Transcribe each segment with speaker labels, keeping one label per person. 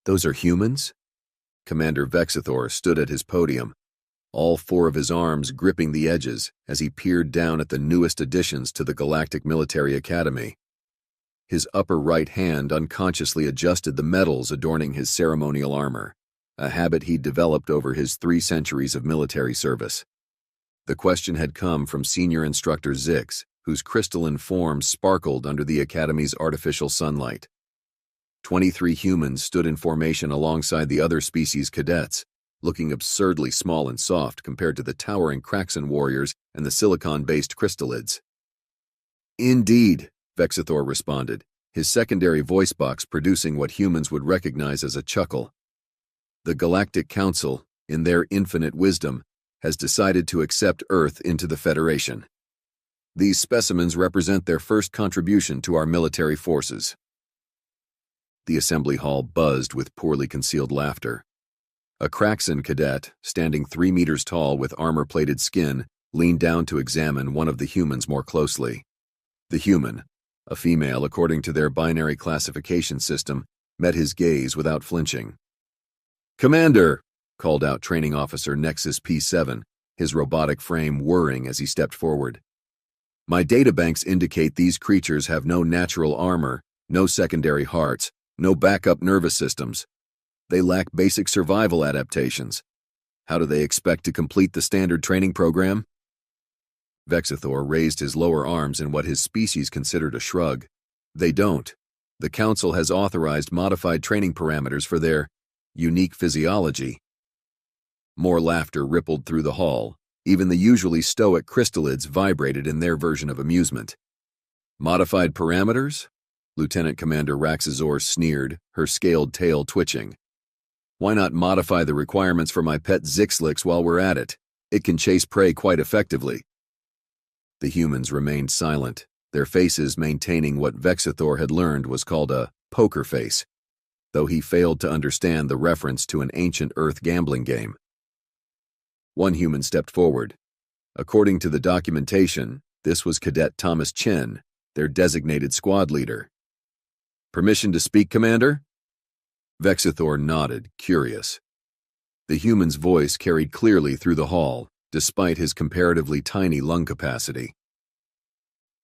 Speaker 1: Those are humans? Commander Vexithor stood at his podium, all four of his arms gripping the edges as he peered down at the newest additions to the Galactic Military Academy. His upper right hand unconsciously adjusted the medals adorning his ceremonial armor, a habit he'd developed over his 3 centuries of military service. The question had come from Senior Instructor Zix, whose crystalline form sparkled under the Academy's artificial sunlight. 23 humans stood in formation alongside the other species cadets, looking absurdly small and soft compared to the towering Kraxan warriors and the silicon-based crystallids. Indeed, Vexithor responded, his secondary voice box producing what humans would recognize as a chuckle. The Galactic Council, in their infinite wisdom, has decided to accept Earth into the Federation. These specimens represent their first contribution to our military forces. The assembly hall buzzed with poorly concealed laughter. A Kraxan cadet, standing 3 meters tall with armor-plated skin, leaned down to examine one of the humans more closely. The human, a female according to their binary classification system, met his gaze without flinching. "Commander!" called out Training Officer Nexus P7, his robotic frame whirring as he stepped forward. "My databanks indicate these creatures have no natural armor, no secondary hearts, no backup nervous systems. They lack basic survival adaptations. How do they expect to complete the standard training program?" Vexithor raised his lower arms in what his species considered a shrug. "They don't. The Council has authorized modified training parameters for their unique physiology." More laughter rippled through the hall. Even the usually stoic crystallids vibrated in their version of amusement. "Modified parameters?" Lieutenant Commander Raxazor sneered, her scaled tail twitching. "Why not modify the requirements for my pet Zixlix while we're at it? It can chase prey quite effectively." The humans remained silent, their faces maintaining what Vexithor had learned was called a poker face, though he failed to understand the reference to an ancient Earth gambling game. One human stepped forward. According to the documentation, this was Cadet Thomas Chen, their designated squad leader. "Permission to speak, Commander?" Vexithor nodded, curious. The human's voice carried clearly through the hall, despite his comparatively tiny lung capacity.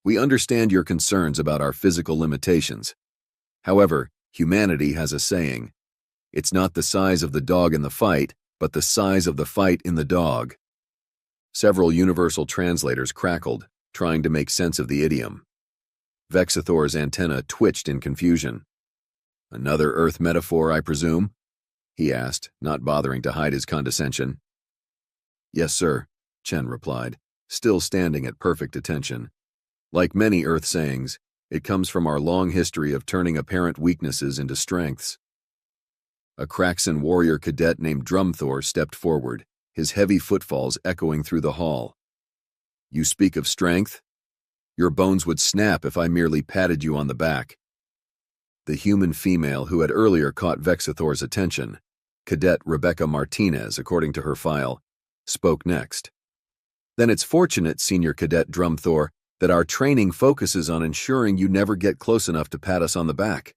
Speaker 1: "We understand your concerns about our physical limitations. However, humanity has a saying. It's not the size of the dog in the fight, but the size of the fight in the dog." Several universal translators crackled, trying to make sense of the idiom. Vexithor's antenna twitched in confusion. "Another Earth metaphor, I presume?" he asked, not bothering to hide his condescension. "Yes, sir," Chen replied, still standing at perfect attention. "Like many Earth sayings, it comes from our long history of turning apparent weaknesses into strengths." A Kraxan warrior cadet named Drumthor stepped forward, his heavy footfalls echoing through the hall. "You speak of strength? Your bones would snap if I merely patted you on the back." The human female who had earlier caught Vexithor's attention, Cadet Rebecca Martinez, according to her file, spoke next. "Then it's fortunate, Senior Cadet Drumthor, that our training focuses on ensuring you never get close enough to pat us on the back."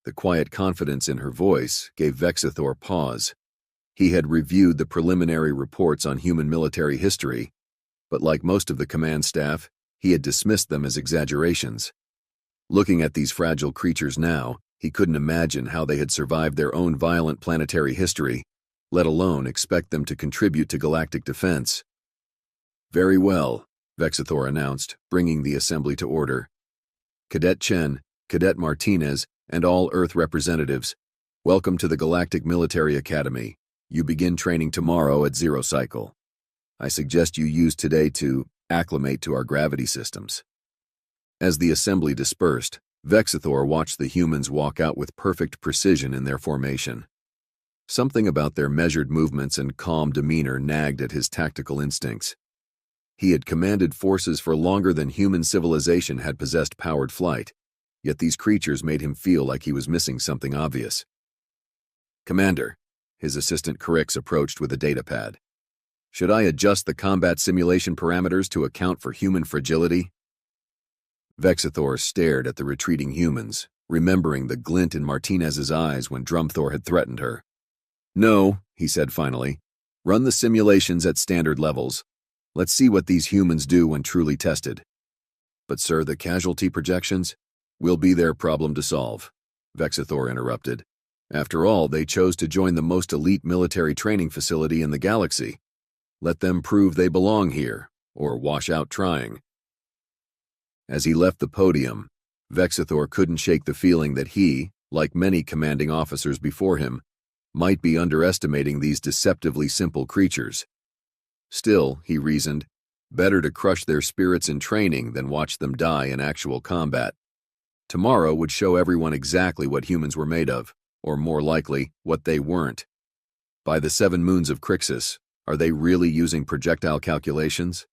Speaker 1: The quiet confidence in her voice gave Vexithor pause. He had reviewed the preliminary reports on human military history, but like most of the command staff, he had dismissed them as exaggerations. Looking at these fragile creatures now, he couldn't imagine how they had survived their own violent planetary history, let alone expect them to contribute to galactic defense. "Very well," Vexithor announced, bringing the assembly to order. "Cadet Chen, Cadet Martinez, and all Earth representatives, welcome to the Galactic Military Academy. You begin training tomorrow at 0 cycle. I suggest you use today to acclimate to our gravity systems." As the assembly dispersed, Vexithor watched the humans walk out with perfect precision in their formation. Something about their measured movements and calm demeanor nagged at his tactical instincts. He had commanded forces for longer than human civilization had possessed powered flight, yet these creatures made him feel like he was missing something obvious. "Commander," his assistant Crix approached with a datapad. "Should I adjust the combat simulation parameters to account for human fragility?" Vexithor stared at the retreating humans, remembering the glint in Martinez's eyes when Drumthor had threatened her. "No," he said finally. "Run the simulations at standard levels. Let's see what these humans do when truly tested." "But sir, the casualty projections will be their problem to solve," Vexithor interrupted. "After all, they chose to join the most elite military training facility in the galaxy. Let them prove they belong here, or wash out trying." As he left the podium, Vexithor couldn't shake the feeling that he, like many commanding officers before him, might be underestimating these deceptively simple creatures. Still, he reasoned, better to crush their spirits in training than watch them die in actual combat. Tomorrow would show everyone exactly what humans were made of, or more likely, what they weren't. By the 7 moons of Crixus, are they really using projectile calculations?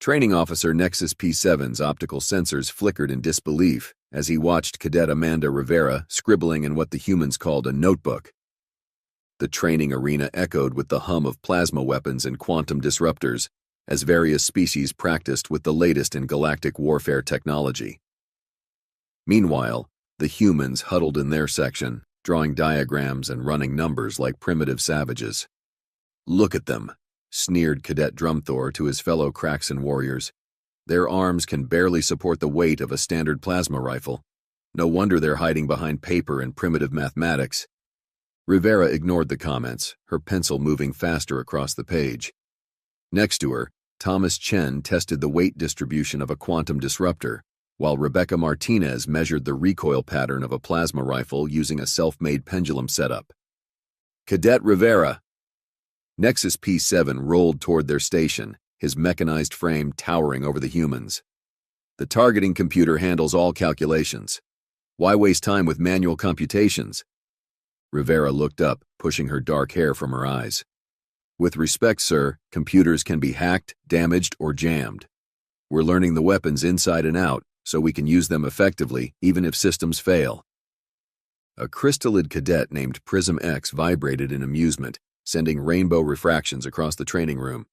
Speaker 1: Training Officer Nexus P7's optical sensors flickered in disbelief as he watched Cadet Amanda Rivera scribbling in what the humans called a notebook. The training arena echoed with the hum of plasma weapons and quantum disruptors as various species practiced with the latest in galactic warfare technology. Meanwhile, the humans huddled in their section, drawing diagrams and running numbers like primitive savages. "Look at them," sneered Cadet Drumthor to his fellow Kraxan warriors. "Their arms can barely support the weight of a standard plasma rifle. No wonder they're hiding behind paper and primitive mathematics." Rivera ignored the comments, her pencil moving faster across the page. Next to her, Thomas Chen tested the weight distribution of a quantum disruptor, while Rebecca Martinez measured the recoil pattern of a plasma rifle using a self-made pendulum setup. "Cadet Rivera!" Nexus P7 rolled toward their station, his mechanized frame towering over the humans. "The targeting computer handles all calculations. Why waste time with manual computations?" Rivera looked up, pushing her dark hair from her eyes. "With respect, sir, computers can be hacked, damaged, or jammed. We're learning the weapons inside and out, so we can use them effectively, even if systems fail." A crystallid cadet named Prism X vibrated in amusement, sending rainbow refractions across the training room.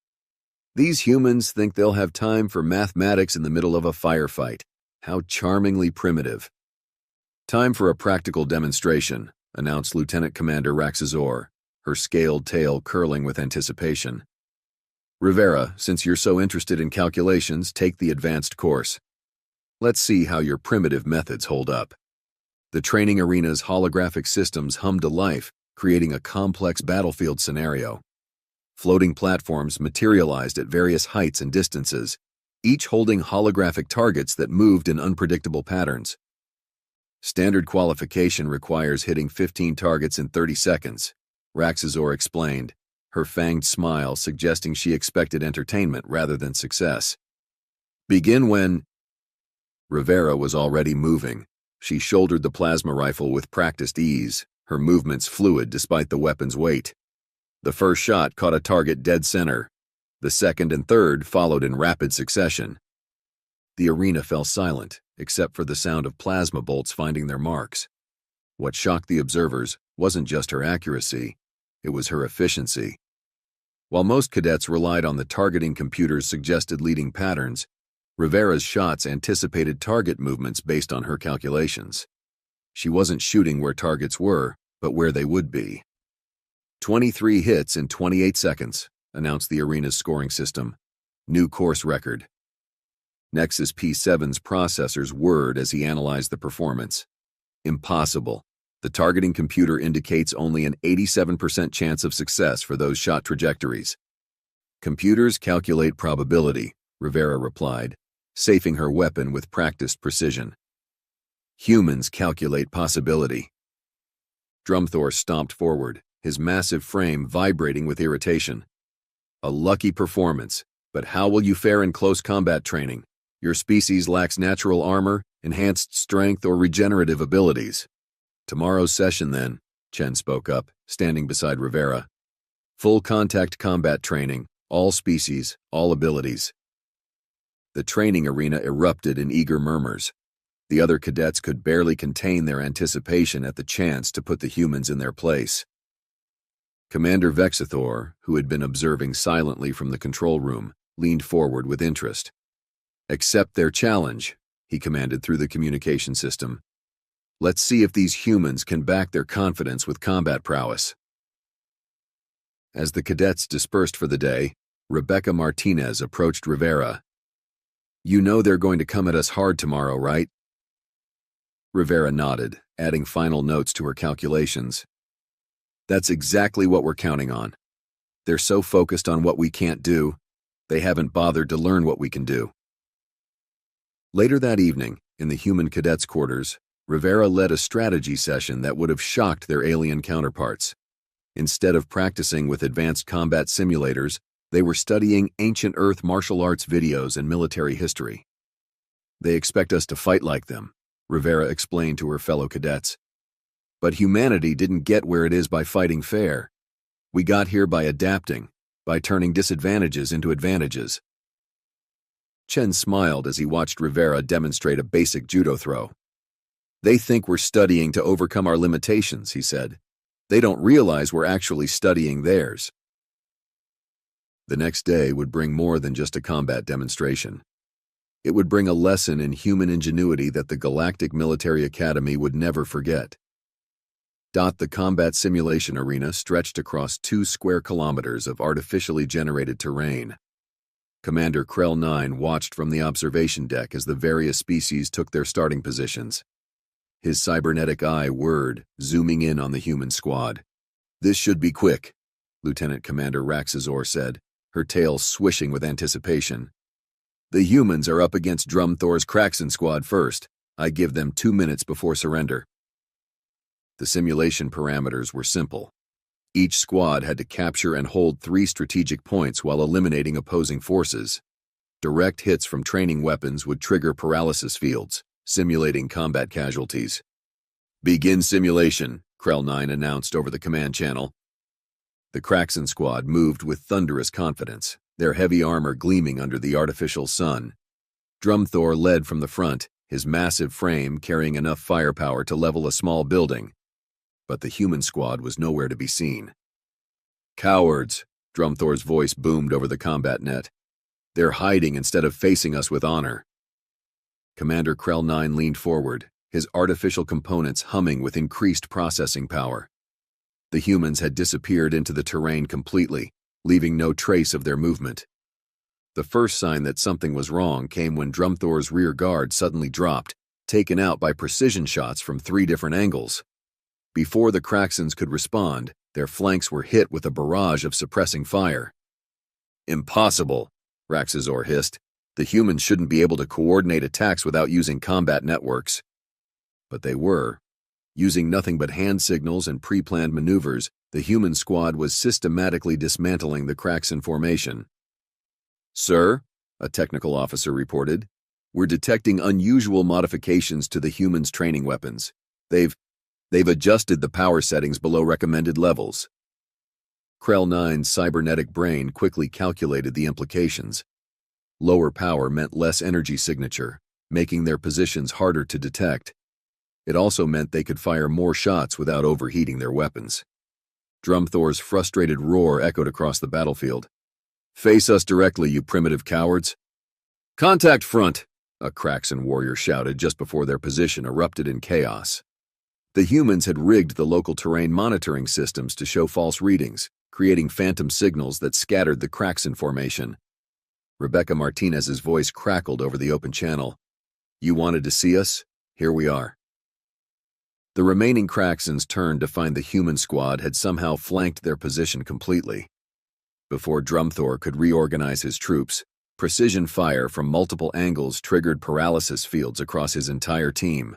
Speaker 1: "These humans think they'll have time for mathematics in the middle of a firefight. How charmingly primitive." "Time for a practical demonstration," announced Lieutenant Commander Raxazor, her scaled tail curling with anticipation. "Rivera, since you're so interested in calculations, take the advanced course. Let's see how your primitive methods hold up." The training arena's holographic systems hummed to life, creating a complex battlefield scenario. Floating platforms materialized at various heights and distances, each holding holographic targets that moved in unpredictable patterns. "Standard qualification requires hitting 15 targets in 30 seconds, Raxazor explained, her fanged smile suggesting she expected entertainment rather than success. "Begin when—" Rivera was already moving. She shouldered the plasma rifle with practiced ease, her movements fluid despite the weapon's weight. The first shot caught a target dead center. The second and third followed in rapid succession. The arena fell silent, except for the sound of plasma bolts finding their marks. What shocked the observers wasn't just her accuracy, it was her efficiency. While most cadets relied on the targeting computer's suggested leading patterns, Rivera's shots anticipated target movements based on her calculations. She wasn't shooting where targets were, but where they would be. 23 hits in 28 seconds, announced the arena's scoring system. New course record. Nexus P7's processors whirred as he analyzed the performance. Impossible. The targeting computer indicates only an 87% chance of success for those shot trajectories. Computers calculate probability, Rivera replied, safing her weapon with practiced precision. Humans calculate possibility. Drumthor stomped forward, his massive frame vibrating with irritation. A lucky performance, but how will you fare in close combat training? Your species lacks natural armor, enhanced strength, or regenerative abilities. Tomorrow's session, then, Chen spoke up, standing beside Rivera. Full contact combat training, all species, all abilities. The training arena erupted in eager murmurs. The other cadets could barely contain their anticipation at the chance to put the humans in their place. Commander Vexithor, who had been observing silently from the control room, leaned forward with interest. "Accept their challenge," he commanded through the communication system. Let's see if these humans can back their confidence with combat prowess. As the cadets dispersed for the day, Rebecca Martinez approached Rivera. "You know they're going to come at us hard tomorrow, right?" Rivera nodded, adding final notes to her calculations. "That's exactly what we're counting on. They're so focused on what we can't do, they haven't bothered to learn what we can do." Later that evening, in the human cadets' quarters, Rivera led a strategy session that would have shocked their alien counterparts. Instead of practicing with advanced combat simulators, they were studying ancient Earth martial arts videos and military history. "They expect us to fight like them," Rivera explained to her fellow cadets. "But humanity didn't get where it is by fighting fair. We got here by adapting, by turning disadvantages into advantages." Chen smiled as he watched Rivera demonstrate a basic judo throw. "They think we're studying to overcome our limitations," he said. "They don't realize we're actually studying theirs." The next day would bring more than just a combat demonstration. It would bring a lesson in human ingenuity that the Galactic Military Academy would never forget. The combat simulation arena stretched across 2 square kilometers of artificially generated terrain. Commander Krell 9 watched from the observation deck as the various species took their starting positions. His cybernetic eye whirred, zooming in on the human squad. "This should be quick," Lieutenant Commander Raxazor said, her tail swishing with anticipation. "The humans are up against Drumthor's Kraxen squad first. I give them 2 minutes before surrender." The simulation parameters were simple. Each squad had to capture and hold 3 strategic points while eliminating opposing forces. Direct hits from training weapons would trigger paralysis fields, simulating combat casualties. "Begin simulation," Krell 9 announced over the command channel. The Kraxen squad moved with thunderous confidence, their heavy armor gleaming under the artificial sun. Drumthor led from the front, his massive frame carrying enough firepower to level a small building. But the human squad was nowhere to be seen. "Cowards," Drumthor's voice boomed over the combat net. "They're hiding instead of facing us with honor." Commander Krell 9 leaned forward, his artificial components humming with increased processing power. The humans had disappeared into the terrain completely, leaving no trace of their movement. The first sign that something was wrong came when Drumthor's rear guard suddenly dropped, taken out by precision shots from 3 different angles. Before the Kraxens could respond, their flanks were hit with a barrage of suppressing fire. "Impossible," Raxazor hissed. "The humans shouldn't be able to coordinate attacks without using combat networks." But they were. Using nothing but hand signals and pre-planned maneuvers, the human squad was systematically dismantling the Kraxen formation. "Sir," a technical officer reported, "we're detecting unusual modifications to the humans' training weapons. They've adjusted the power settings below recommended levels." Krell 9's cybernetic brain quickly calculated the implications. Lower power meant less energy signature, making their positions harder to detect. It also meant they could fire more shots without overheating their weapons. Drumthor's frustrated roar echoed across the battlefield. "Face us directly, you primitive cowards." "Contact front," a Kraxen warrior shouted just before their position erupted in chaos. The humans had rigged the local terrain monitoring systems to show false readings, creating phantom signals that scattered the Kraxen formation. Rebecca Martinez's voice crackled over the open channel. "You wanted to see us? Here we are." The remaining Kraxens turned to find the human squad had somehow flanked their position completely. Before Drumthor could reorganize his troops, precision fire from multiple angles triggered paralysis fields across his entire team.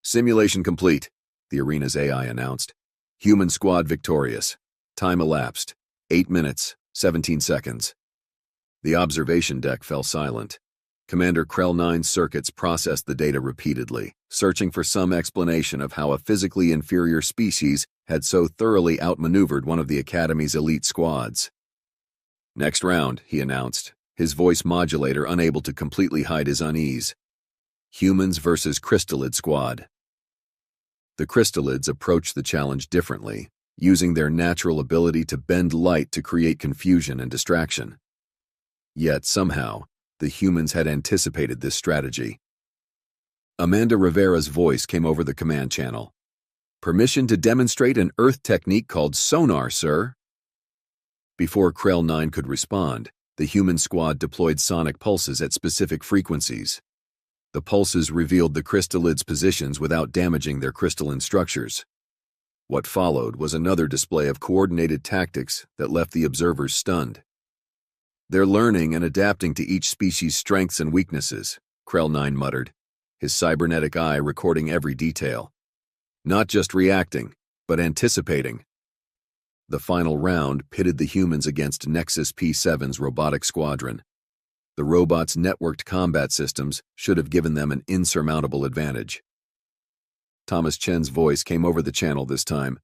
Speaker 1: "Simulation complete," the arena's AI announced. "Human squad victorious. Time elapsed. 8 minutes, 17 seconds. The observation deck fell silent. Commander Krell 9's circuits processed the data repeatedly, searching for some explanation of how a physically inferior species had so thoroughly outmaneuvered one of the Academy's elite squads. "Next round," he announced, his voice modulator unable to completely hide his unease. "Humans versus Crystallid squad." The Crystallids approached the challenge differently, using their natural ability to bend light to create confusion and distraction. Yet, somehow, the humans had anticipated this strategy. Amanda Rivera's voice came over the command channel. "Permission to demonstrate an Earth technique called sonar, sir." Before Krell 9 could respond, the human squad deployed sonic pulses at specific frequencies. The pulses revealed the crystallid's positions without damaging their crystalline structures. What followed was another display of coordinated tactics that left the observers stunned. "They're learning and adapting to each species' strengths and weaknesses," Krell 9 muttered, his cybernetic eye recording every detail. "Not just reacting, but anticipating." The final round pitted the humans against Nexus P7's robotic squadron. The robots' networked combat systems should have given them an insurmountable advantage. Thomas Chen's voice came over the channel this time.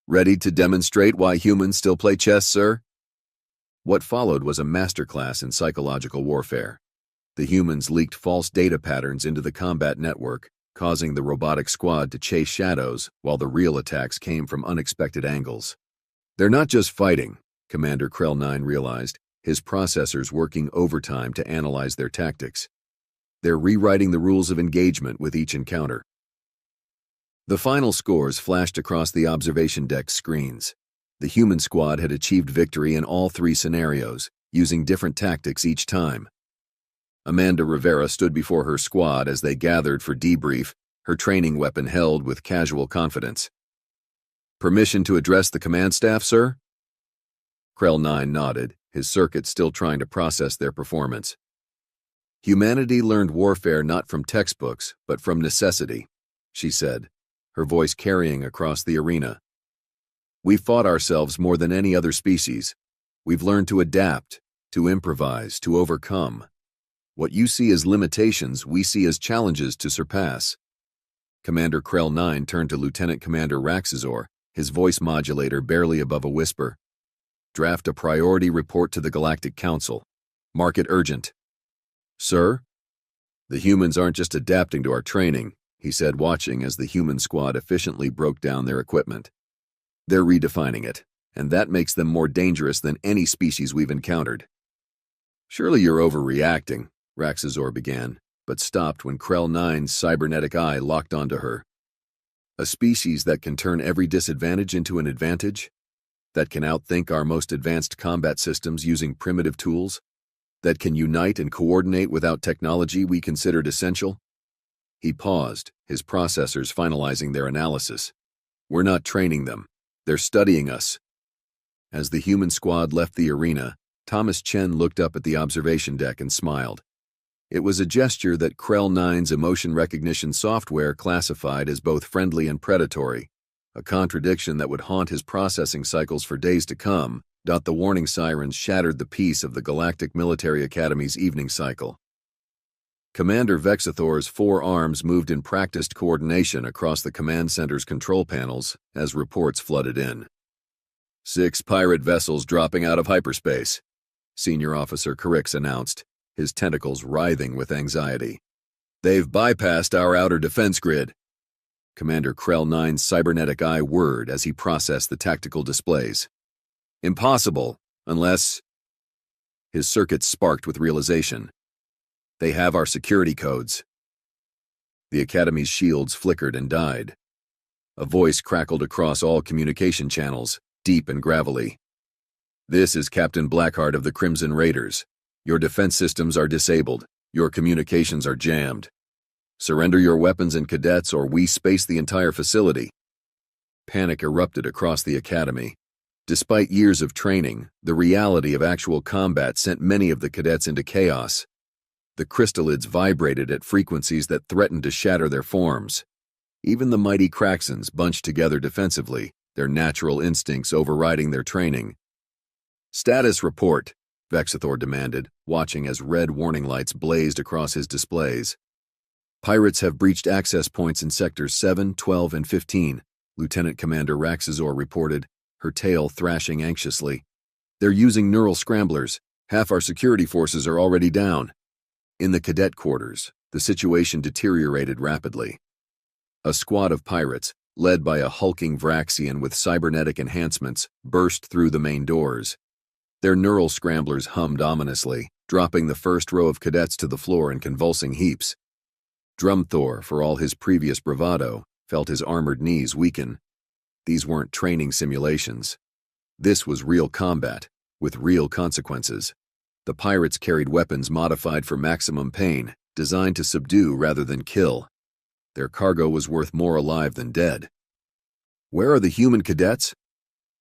Speaker 1: "Ready to demonstrate why humans still play chess, sir?" What followed was a masterclass in psychological warfare. The humans leaked false data patterns into the combat network, causing the robotic squad to chase shadows while the real attacks came from unexpected angles. "They're not just fighting," Commander Krell 9 realized, his processors working overtime to analyze their tactics. "They're rewriting the rules of engagement with each encounter." The final scores flashed across the observation deck screens. The human squad had achieved victory in all three scenarios, using different tactics each time. Amanda Rivera stood before her squad as they gathered for debrief, her training weapon held with casual confidence. "Permission to address the command staff, sir?" Krell 9 nodded, his circuit still trying to process their performance. "Humanity learned warfare not from textbooks, but from necessity," she said, her voice carrying across the arena. "We fought ourselves more than any other species. We've learned to adapt, to improvise, to overcome. What you see as limitations, we see as challenges to surpass." Commander Krell 9 turned to Lieutenant Commander Raxazor, his voice modulator barely above a whisper. "Draft a priority report to the Galactic Council. Mark it urgent." "Sir?" "The humans aren't just adapting to our training," he said, watching as the human squad efficiently broke down their equipment. "They're redefining it, and that makes them more dangerous than any species we've encountered." "Surely you're overreacting," Raxazor began, but stopped when Krell 9's cybernetic eye locked onto her. "A species that can turn every disadvantage into an advantage? That can outthink our most advanced combat systems using primitive tools? That can unite and coordinate without technology we considered essential?" He paused, his processors finalizing their analysis. "We're not training them. They're studying us." As the human squad left the arena, Thomas Chen looked up at the observation deck and smiled. It was a gesture that Krell 9's emotion recognition software classified as both friendly and predatory, a contradiction that would haunt his processing cycles for days to come. The warning sirens shattered the peace of the Galactic Military Academy's evening cycle. Commander Vexathor's 4 arms moved in practiced coordination across the command center's control panels as reports flooded in. 6 pirate vessels dropping out of hyperspace," Senior Officer Carrix announced, his tentacles writhing with anxiety. "They've bypassed our outer defense grid." Commander Krell 9's cybernetic eye whirred as he processed the tactical displays. "Impossible, unless—" His circuits sparked with realization. "They have our security codes." The Academy's shields flickered and died. A voice crackled across all communication channels, deep and gravelly. "This is Captain Blackheart of the Crimson Raiders. Your defense systems are disabled. Your communications are jammed. Surrender your weapons and cadets or we space the entire facility." Panic erupted across the Academy. Despite years of training, the reality of actual combat sent many of the cadets into chaos. The crystallids vibrated at frequencies that threatened to shatter their forms. Even the mighty Kraxons bunched together defensively, their natural instincts overriding their training. "Status report," Vexathor demanded, watching as red warning lights blazed across his displays. "Pirates have breached access points in sectors 7, 12, and 15, Lieutenant Commander Raxazor reported, her tail thrashing anxiously. "They're using neural scramblers. Half our security forces are already down." In the cadet quarters, the situation deteriorated rapidly. A squad of pirates, led by a hulking Vraxian with cybernetic enhancements, burst through the main doors. Their neural scramblers hummed ominously, dropping the first row of cadets to the floor in convulsing heaps. Drumthor, for all his previous bravado, felt his armored knees weaken. These weren't training simulations. This was real combat, with real consequences. The pirates carried weapons modified for maximum pain, designed to subdue rather than kill. Their cargo was worth more alive than dead. "Where are the human cadets?"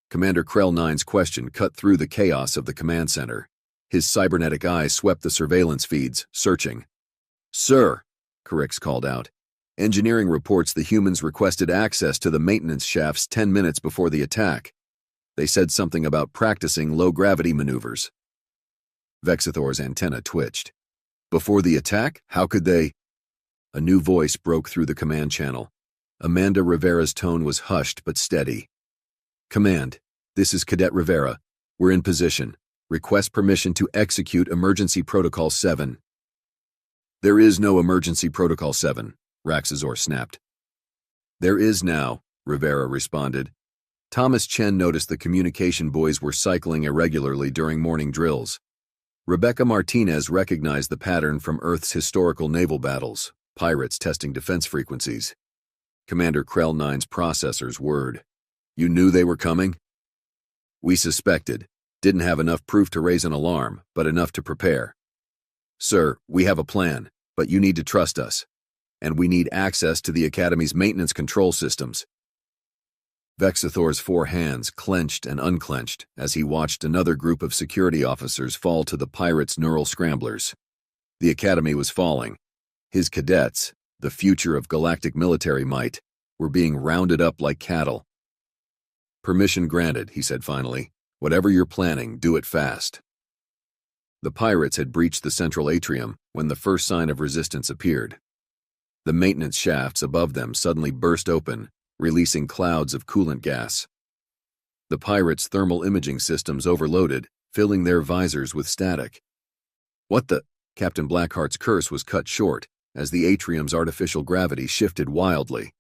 Speaker 1: Commander Krell 9's question cut through the chaos of the command center. His cybernetic eyes swept the surveillance feeds, searching. "Sir," Carix called out, "engineering reports the humans requested access to the maintenance shafts 10 minutes before the attack. They said something about practicing low-gravity maneuvers." Vexithor's antenna twitched. "Before the attack? How could they?" A new voice broke through the command channel. Amanda Rivera's tone was hushed but steady. "Command, this is Cadet Rivera. We're in position. Request permission to execute Emergency Protocol 7. "There is no Emergency Protocol 7, Raxazor snapped. "There is now," Rivera responded. Thomas Chen noticed the communication buoys were cycling irregularly during morning drills. Rebecca Martinez recognized the pattern from Earth's historical naval battles, pirates testing defense frequencies. Commander Krell 9's processors whirred. "You knew they were coming?" "We suspected. Didn't have enough proof to raise an alarm, but enough to prepare. Sir, we have a plan, but you need to trust us. And we need access to the Academy's maintenance control systems." Vexithor's 4 hands clenched and unclenched as he watched another group of security officers fall to the pirates' neural scramblers. The Academy was falling. His cadets, the future of galactic military might, were being rounded up like cattle. "Permission granted," he said finally. "Whatever you're planning, do it fast." The pirates had breached the central atrium when the first sign of resistance appeared. The maintenance shafts above them suddenly burst open, releasing clouds of coolant gas. The pirates' thermal imaging systems overloaded, filling their visors with static. "What the?" Captain Blackheart's curse was cut short as the atrium's artificial gravity shifted wildly.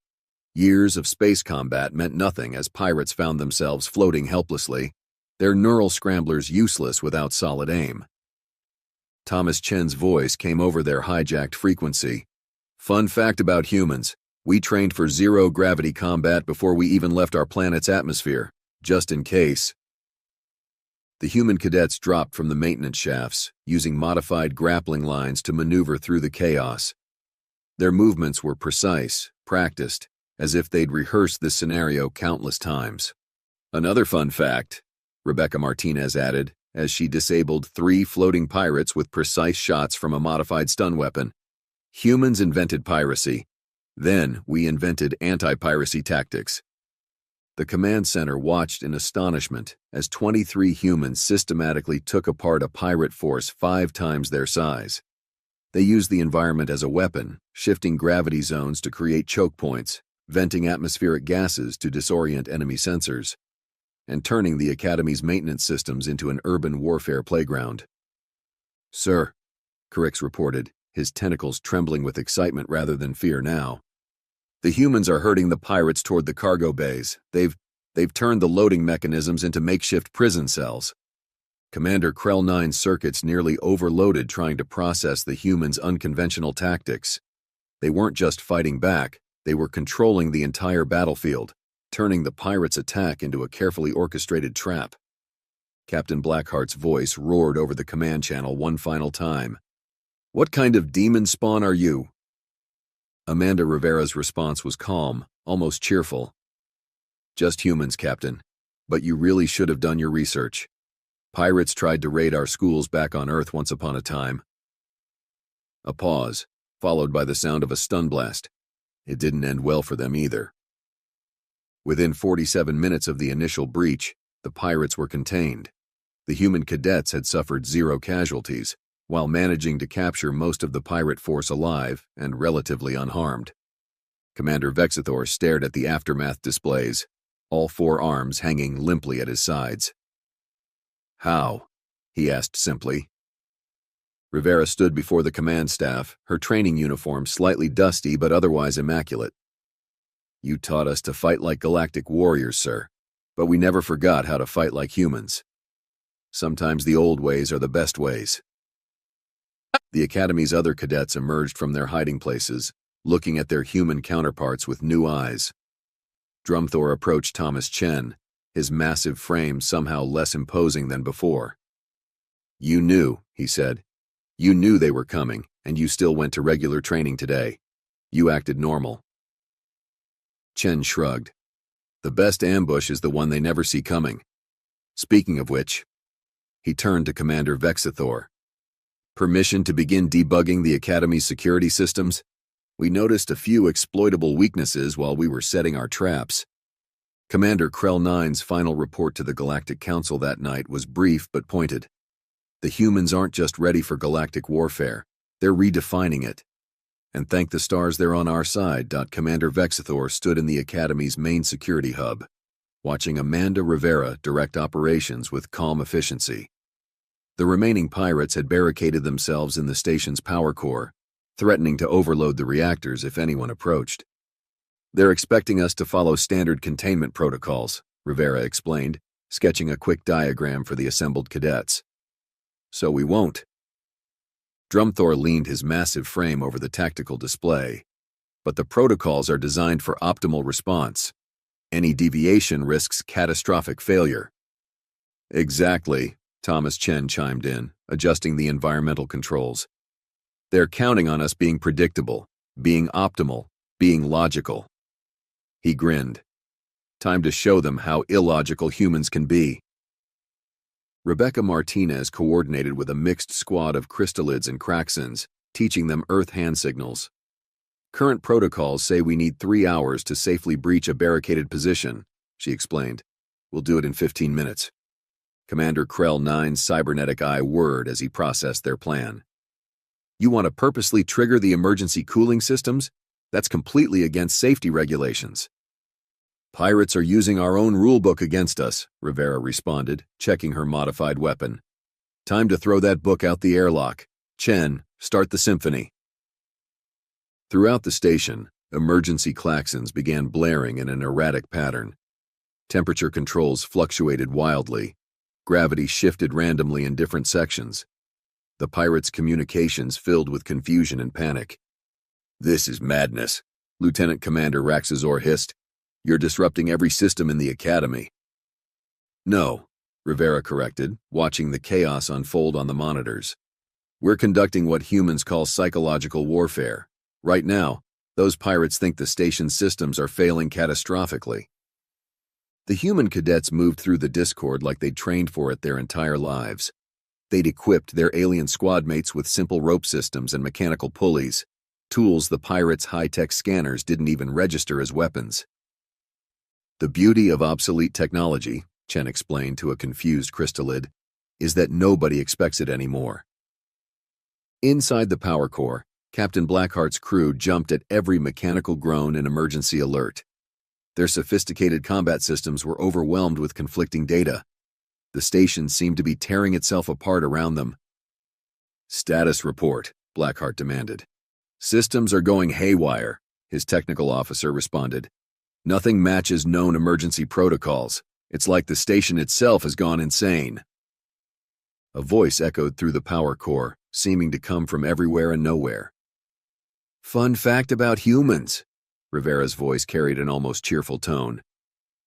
Speaker 1: Years of space combat meant nothing as pirates found themselves floating helplessly, their neural scramblers useless without solid aim. Thomas Chen's voice came over their hijacked frequency. "Fun fact about humans. We trained for zero-gravity combat before we even left our planet's atmosphere, just in case." The human cadets dropped from the maintenance shafts, using modified grappling lines to maneuver through the chaos. Their movements were precise, practiced, as if they'd rehearsed this scenario countless times. "Another fun fact," Rebecca Martinez added, as she disabled 3 floating pirates with precise shots from a modified stun weapon. "Humans invented piracy. Then we invented anti-piracy tactics." The command center watched in astonishment as 23 humans systematically took apart a pirate force 5 times their size. They used the environment as a weapon, shifting gravity zones to create choke points, venting atmospheric gases to disorient enemy sensors, and turning the Academy's maintenance systems into an urban warfare playground. "Sir," Carix reported, his tentacles trembling with excitement rather than fear now. "The humans are herding the pirates toward the cargo bays. They've turned the loading mechanisms into makeshift prison cells." Commander Krell 9's circuits nearly overloaded trying to process the humans' unconventional tactics. They weren't just fighting back, they were controlling the entire battlefield, turning the pirates' attack into a carefully orchestrated trap. Captain Blackheart's voice roared over the command channel one final time. "What kind of demon spawn are you?" Amanda Rivera's response was calm, almost cheerful. "Just humans, Captain. But you really should have done your research. Pirates tried to raid our schools back on Earth once upon a time." A pause, followed by the sound of a stun blast. It didn't end well for them either. Within 47 minutes of the initial breach, the pirates were contained. The human cadets had suffered 0 casualties, while managing to capture most of the pirate force alive and relatively unharmed. Commander Vexithor stared at the aftermath displays, all 4 arms hanging limply at his sides. "How?" he asked simply. Rivera stood before the command staff, her training uniform slightly dusty but otherwise immaculate. "You taught us to fight like galactic warriors, sir, but we never forgot how to fight like humans. Sometimes the old ways are the best ways." The Academy's other cadets emerged from their hiding places, looking at their human counterparts with new eyes. Drumthor approached Thomas Chen, his massive frame somehow less imposing than before. "You knew," he said. "You knew they were coming, and you still went to regular training today. You acted normal." Chen shrugged. "The best ambush is the one they never see coming. Speaking of which," he turned to Commander Vexithor. "Permission to begin debugging the Academy's security systems? We noticed a few exploitable weaknesses while we were setting our traps." Commander Krell 9's final report to the Galactic Council that night was brief but pointed. "The humans aren't just ready for galactic warfare, they're redefining it. And thank the stars they're on our side." Commander Vexithor stood in the Academy's main security hub, watching Amanda Rivera direct operations with calm efficiency. The remaining pirates had barricaded themselves in the station's power core, threatening to overload the reactors if anyone approached. "They're expecting us to follow standard containment protocols," Rivera explained, sketching a quick diagram for the assembled cadets. "So we won't." Drumthor leaned his massive frame over the tactical display. "But the protocols are designed for optimal response. Any deviation risks catastrophic failure." "Exactly," Thomas Chen chimed in, adjusting the environmental controls. "They're counting on us being predictable, being optimal, being logical." He grinned. "Time to show them how illogical humans can be." Rebecca Martinez coordinated with a mixed squad of crystallids and Kraxons, teaching them Earth hand signals. "Current protocols say we need 3 hours to safely breach a barricaded position," she explained. "We'll do it in 15 minutes. Commander Krell 9's cybernetic eye whirred as he processed their plan. "You want to purposely trigger the emergency cooling systems? That's completely against safety regulations." "Pirates are using our own rulebook against us," Rivera responded, checking her modified weapon. "Time to throw that book out the airlock. Chen, start the symphony." Throughout the station, emergency klaxons began blaring in an erratic pattern. Temperature controls fluctuated wildly. Gravity shifted randomly in different sections. The pirates' communications filled with confusion and panic. "This is madness," Lieutenant Commander Raxazor hissed. "You're disrupting every system in the Academy." "No," Rivera corrected, watching the chaos unfold on the monitors. "We're conducting what humans call psychological warfare. Right now, those pirates think the station's systems are failing catastrophically." The human cadets moved through the Discord like they'd trained for it their entire lives. They'd equipped their alien squad mates with simple rope systems and mechanical pulleys, tools the pirates' high-tech scanners didn't even register as weapons. "The beauty of obsolete technology," Chen explained to a confused crystallid, "is that nobody expects it anymore." Inside the power core, Captain Blackheart's crew jumped at every mechanical groan and emergency alert. Their sophisticated combat systems were overwhelmed with conflicting data. The station seemed to be tearing itself apart around them. "Status report," Blackheart demanded. "Systems are going haywire," his technical officer responded. "Nothing matches known emergency protocols. It's like the station itself has gone insane." A voice echoed through the power core, seeming to come from everywhere and nowhere. "Fun fact about humans," Rivera's voice carried an almost cheerful tone.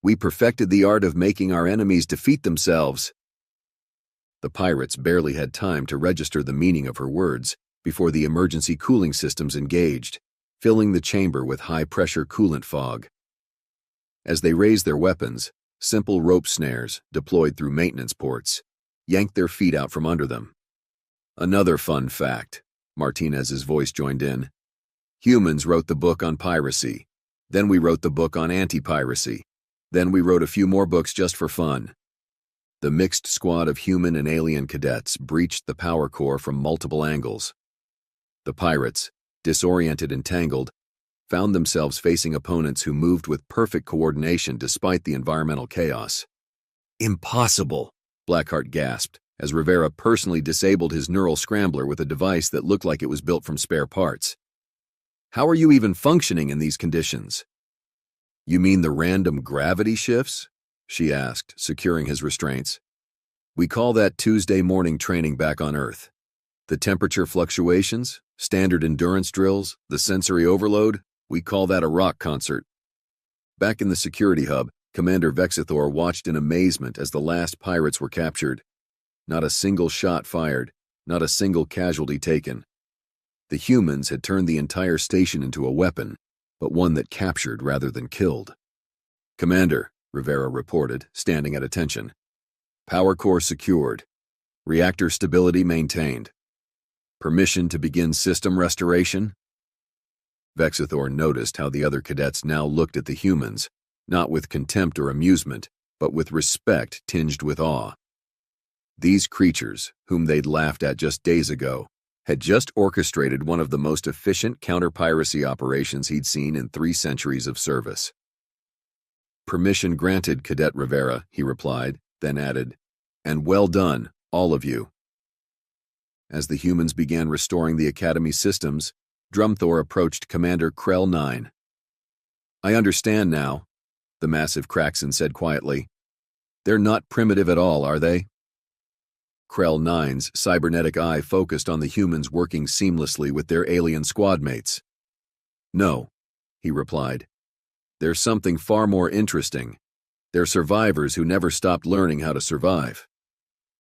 Speaker 1: "We perfected the art of making our enemies defeat themselves." The pirates barely had time to register the meaning of her words before the emergency cooling systems engaged, filling the chamber with high-pressure coolant fog. As they raised their weapons, simple rope snares, deployed through maintenance ports, yanked their feet out from under them. "Another fun fact," Martinez's voice joined in. "Humans wrote the book on piracy. Then we wrote the book on anti-piracy. Then we wrote a few more books just for fun." The mixed squad of human and alien cadets breached the power core from multiple angles. The pirates, disoriented and tangled, found themselves facing opponents who moved with perfect coordination despite the environmental chaos. "Impossible," Blackheart gasped, as Rivera personally disabled his neural scrambler with a device that looked like it was built from spare parts. "How are you even functioning in these conditions?" "You mean the random gravity shifts?" she asked, securing his restraints. "We call that Tuesday morning training back on Earth. The temperature fluctuations? Standard endurance drills, the sensory overload, we call that a rock concert. Back in the security hub, Commander Vexithor watched in amazement as the last pirates were captured. Not a single shot fired, not a single casualty taken. The humans had turned the entire station into a weapon, but one that captured rather than killed. "Commander," Rivera reported, standing at attention. "Power core secured. Reactor stability maintained. Permission to begin system restoration?" Vexithor noticed how the other cadets now looked at the humans, not with contempt or amusement, but with respect tinged with awe. These creatures, whom they'd laughed at just days ago, had just orchestrated one of the most efficient counter-piracy operations he'd seen in 3 centuries of service. "Permission granted, Cadet Rivera," he replied, then added, "And well done, all of you." As the humans began restoring the Academy systems, Drumthor approached Commander Krell 9. "I understand now," the massive Kraxon said quietly. "They're not primitive at all, are they?" Krell 9's cybernetic eye focused on the humans working seamlessly with their alien squad mates. "No," he replied. "There's something far more interesting. They're survivors who never stopped learning how to survive.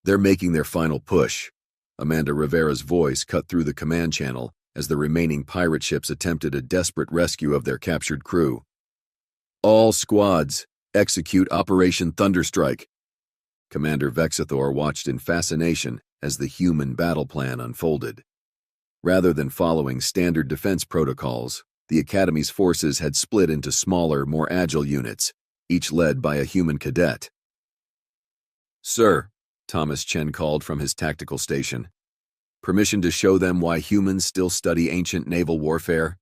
Speaker 1: They're making their final push." Amanda Rivera's voice cut through the command channel as the remaining pirate ships attempted a desperate rescue of their captured crew. "All squads, execute Operation Thunderstrike." Commander Vexithor watched in fascination as the human battle plan unfolded. Rather than following standard defense protocols, the Academy's forces had split into smaller, more agile units, each led by a human cadet. "Sir," Thomas Chen called from his tactical station, "permission to show them why humans still study ancient naval warfare?"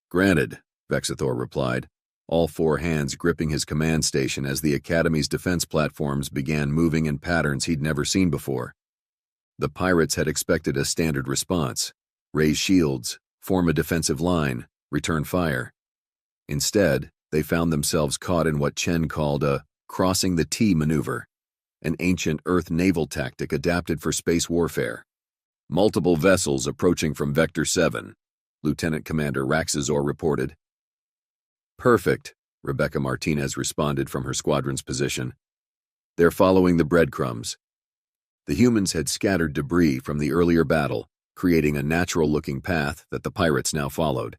Speaker 1: "Granted," Vexithor replied, all 4 hands gripping his command station as the Academy's defense platforms began moving in patterns he'd never seen before. The pirates had expected a standard response: raise shields, form a defensive line, return fire. Instead, they found themselves caught in what Chen called a crossing the T maneuver, an ancient Earth naval tactic adapted for space warfare. "Multiple vessels approaching from Vector 7, Lieutenant Commander Raxazor reported. "Perfect," Rebecca Martinez responded from her squadron's position. "They're following the breadcrumbs." The humans had scattered debris from the earlier battle, creating a natural-looking path that the pirates now followed.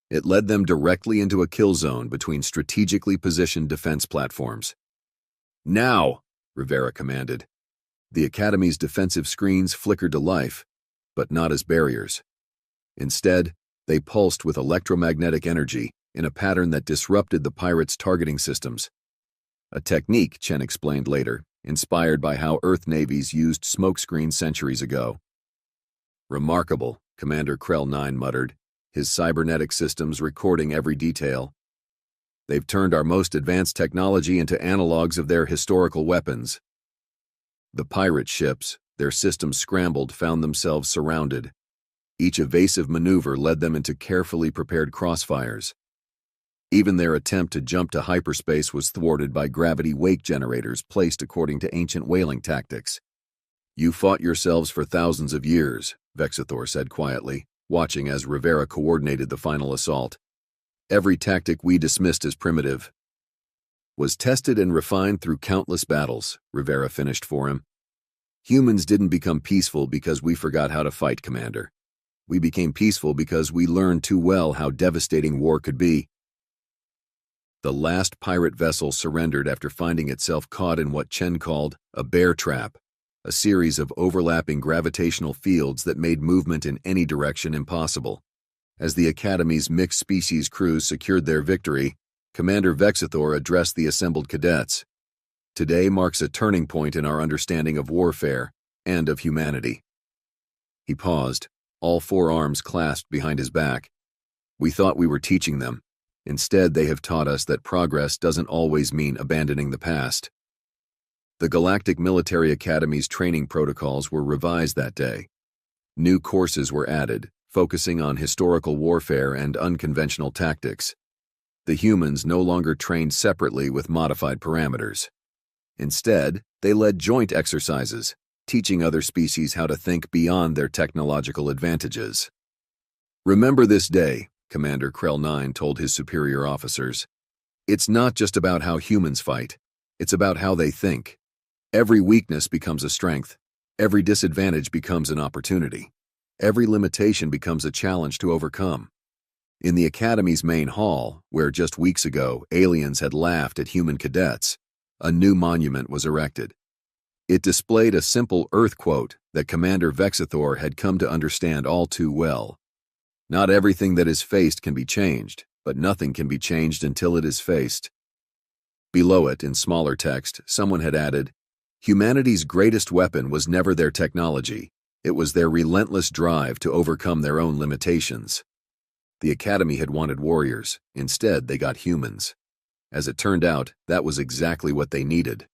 Speaker 1: It led them directly into a kill zone between strategically positioned defense platforms. "Now!" Rivera commanded. The Academy's defensive screens flickered to life, but not as barriers. Instead, they pulsed with electromagnetic energy in a pattern that disrupted the pirates' targeting systems. A technique, Chen explained later, inspired by how Earth navies used smokescreens centuries ago. "Remarkable," Commander Krell 9 muttered, his cybernetic systems recording every detail. "They've turned our most advanced technology into analogs of their historical weapons." The pirate ships, their systems scrambled, found themselves surrounded. Each evasive maneuver led them into carefully prepared crossfires. Even their attempt to jump to hyperspace was thwarted by gravity wake generators placed according to ancient whaling tactics. "You fought yourselves for thousands of years," Vexithor said quietly, watching as Rivera coordinated the final assault. "Every tactic we dismissed as primitive was tested and refined through countless battles," Rivera finished for him. "Humans didn't become peaceful because we forgot how to fight, Commander. We became peaceful because we learned too well how devastating war could be." The last pirate vessel surrendered after finding itself caught in what Chen called a bear trap, a series of overlapping gravitational fields that made movement in any direction impossible. As the Academy's mixed-species crews secured their victory, Commander Vexithor addressed the assembled cadets. "Today marks a turning point in our understanding of warfare and of humanity." He paused, all 4 arms clasped behind his back. "We thought we were teaching them. Instead, they have taught us that progress doesn't always mean abandoning the past." The Galactic Military Academy's training protocols were revised that day. New courses were added, focusing on historical warfare and unconventional tactics. The humans no longer trained separately with modified parameters. Instead, they led joint exercises, teaching other species how to think beyond their technological advantages. "Remember this day," Commander Krell 9 told his superior officers. "It's not just about how humans fight, it's about how they think. Every weakness becomes a strength. Every disadvantage becomes an opportunity. Every limitation becomes a challenge to overcome." In the Academy's main hall, where just weeks ago aliens had laughed at human cadets, a new monument was erected. It displayed a simple Earth quote that Commander Vexathor had come to understand all too well. "Not everything that is faced can be changed, but nothing can be changed until it is faced." Below it, in smaller text, someone had added, "Humanity's greatest weapon was never their technology. It was their relentless drive to overcome their own limitations." The Academy had wanted warriors. Instead, they got humans. As it turned out, that was exactly what they needed.